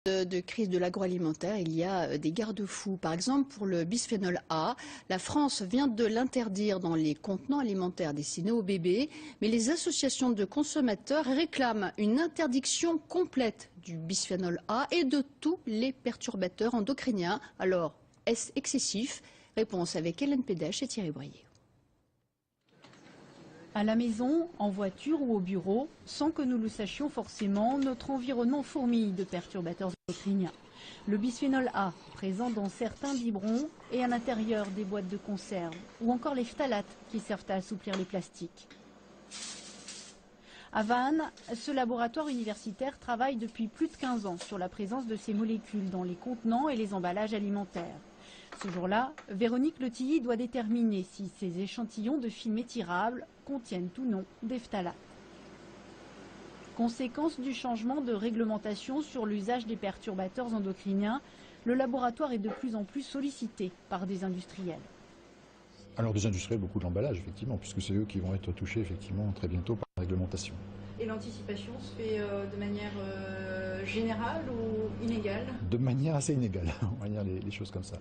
De crise de l'agroalimentaire, il y a des garde-fous. Par exemple, pour le bisphénol A, la France vient de l'interdire dans les contenants alimentaires destinés aux bébés, mais les associations de consommateurs réclament une interdiction complète du bisphénol A et de tous les perturbateurs endocriniens. Alors, est-ce excessif? Réponse avec Hélène Pédèche et Thierry Breillet. À la maison, en voiture ou au bureau, sans que nous le sachions forcément, notre environnement fourmille de perturbateurs endocriniens. Le bisphénol A, présent dans certains biberons et à l'intérieur des boîtes de conserve, ou encore les phtalates qui servent à assouplir les plastiques. À Vannes, ce laboratoire universitaire travaille depuis plus de 15 ans sur la présence de ces molécules dans les contenants et les emballages alimentaires. Ce jour-là, Véronique Letilly doit déterminer si ces échantillons de film étirables contiennent ou non des phtalates. Conséquence du changement de réglementation sur l'usage des perturbateurs endocriniens, le laboratoire est de plus en plus sollicité par des industriels. Alors des industriels, beaucoup de l'emballage, effectivement, puisque c'est eux qui vont être touchés, effectivement, très bientôt par la réglementation. Et l'anticipation se fait de manière générale ou inégale? De manière assez inégale, on va dire les choses comme ça.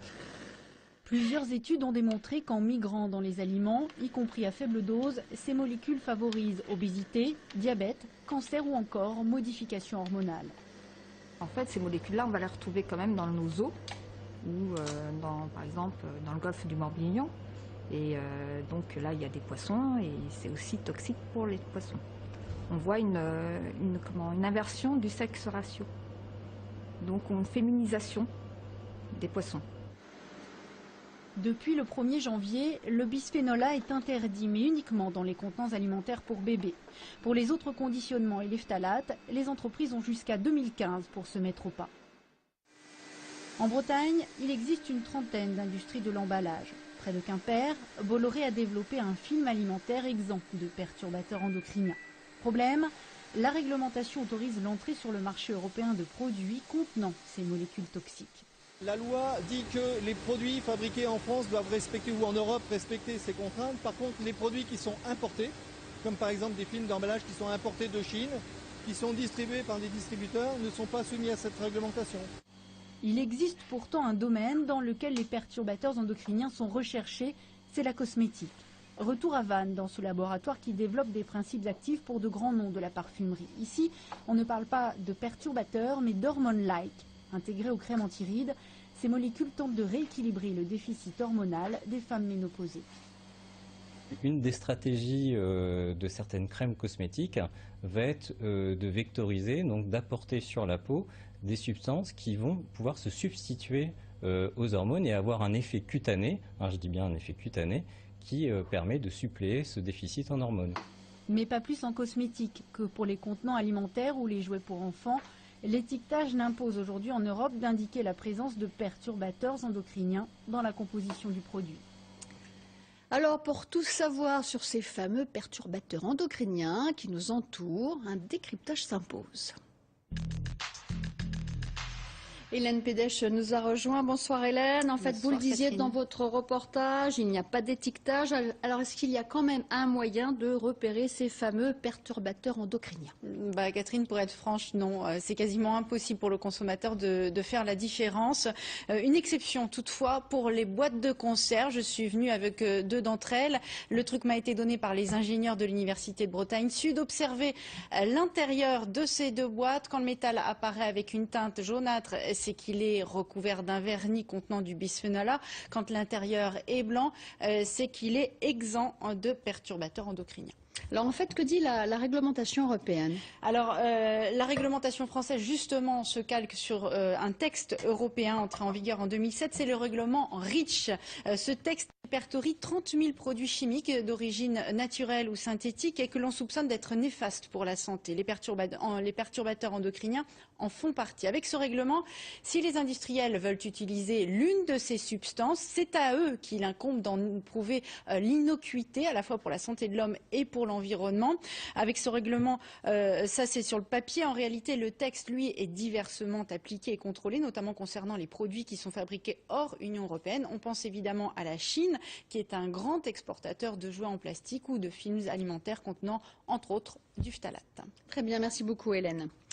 Plusieurs études ont démontré qu'en migrant dans les aliments, y compris à faible dose, ces molécules favorisent obésité, diabète, cancer ou encore modifications hormonales. En fait, ces molécules-là, on va les retrouver quand même dans nos eaux, ou par exemple dans le golfe du Morbihan. Et donc là, il y a des poissons et c'est aussi toxique pour les poissons. On voit une inversion du sexe ratio, donc une féminisation des poissons. Depuis le 1er janvier, le bisphénol A est interdit, mais uniquement dans les contenants alimentaires pour bébés. Pour les autres conditionnements et les phtalates, les entreprises ont jusqu'à 2015 pour se mettre au pas. En Bretagne, il existe une trentaine d'industries de l'emballage. Près de Quimper, Bolloré a développé un film alimentaire exempt de perturbateurs endocriniens. Problème, la réglementation autorise l'entrée sur le marché européen de produits contenant ces molécules toxiques. La loi dit que les produits fabriqués en France doivent respecter, ou en Europe, respecter ces contraintes. Par contre, les produits qui sont importés, comme par exemple des films d'emballage qui sont importés de Chine, qui sont distribués par des distributeurs, ne sont pas soumis à cette réglementation. Il existe pourtant un domaine dans lequel les perturbateurs endocriniens sont recherchés, c'est la cosmétique. Retour à Vannes dans ce laboratoire qui développe des principes actifs pour de grands noms de la parfumerie. Ici, on ne parle pas de perturbateurs, mais d'hormones-like. Intégrées aux crèmes antirides, ces molécules tentent de rééquilibrer le déficit hormonal des femmes ménopausées. Une des stratégies de certaines crèmes cosmétiques va être de vectoriser, donc d'apporter sur la peau des substances qui vont pouvoir se substituer aux hormones et avoir un effet cutané, je dis bien un effet cutané, qui permet de suppléer ce déficit en hormones. Mais pas plus en cosmétique que pour les contenants alimentaires ou les jouets pour enfants. L'étiquetage n'impose aujourd'hui en Europe d'indiquer la présence de perturbateurs endocriniens dans la composition du produit. Alors, pour tout savoir sur ces fameux perturbateurs endocriniens qui nous entourent, un décryptage s'impose. Hélène Pédèche nous a rejoint. Bonsoir Hélène. En fait, vous le disiez Catherine. dans votre reportage, il n'y a pas d'étiquetage. Alors, est-ce qu'il y a quand même un moyen de repérer ces fameux perturbateurs endocriniens? Catherine, pour être franche, non. C'est quasiment impossible pour le consommateur de faire la différence. Une exception toutefois pour les boîtes de conserve. Je suis venue avec deux d'entre elles. Le truc m'a été donné par les ingénieurs de l'Université de Bretagne Sud. Observez l'intérieur de ces deux boîtes. Quand le métal apparaît avec une teinte jaunâtre, c'est qu'il est recouvert d'un vernis contenant du bisphénol A. Quand l'intérieur est blanc, c'est qu'il est exempt de perturbateurs endocriniens. Alors en fait, que dit la réglementation européenne? Alors la réglementation française justement se calque sur un texte européen entré en vigueur en 2007, c'est le règlement REACH. Ce texte répertorie 30 000 produits chimiques d'origine naturelle ou synthétique et que l'on soupçonne d'être néfastes pour la santé. Les perturbateurs endocriniens en font partie. Avec ce règlement, si les industriels veulent utiliser l'une de ces substances, c'est à eux qu'il incombe d'en prouver l'innocuité à la fois pour la santé de l'homme et pour l'environnement. Avec ce règlement, ça c'est sur le papier. En réalité, le texte, lui, est diversement appliqué et contrôlé, notamment concernant les produits qui sont fabriqués hors Union européenne. On pense évidemment à la Chine, qui est un grand exportateur de jouets en plastique ou de films alimentaires contenant, entre autres, du phtalate. Très bien, merci beaucoup Hélène.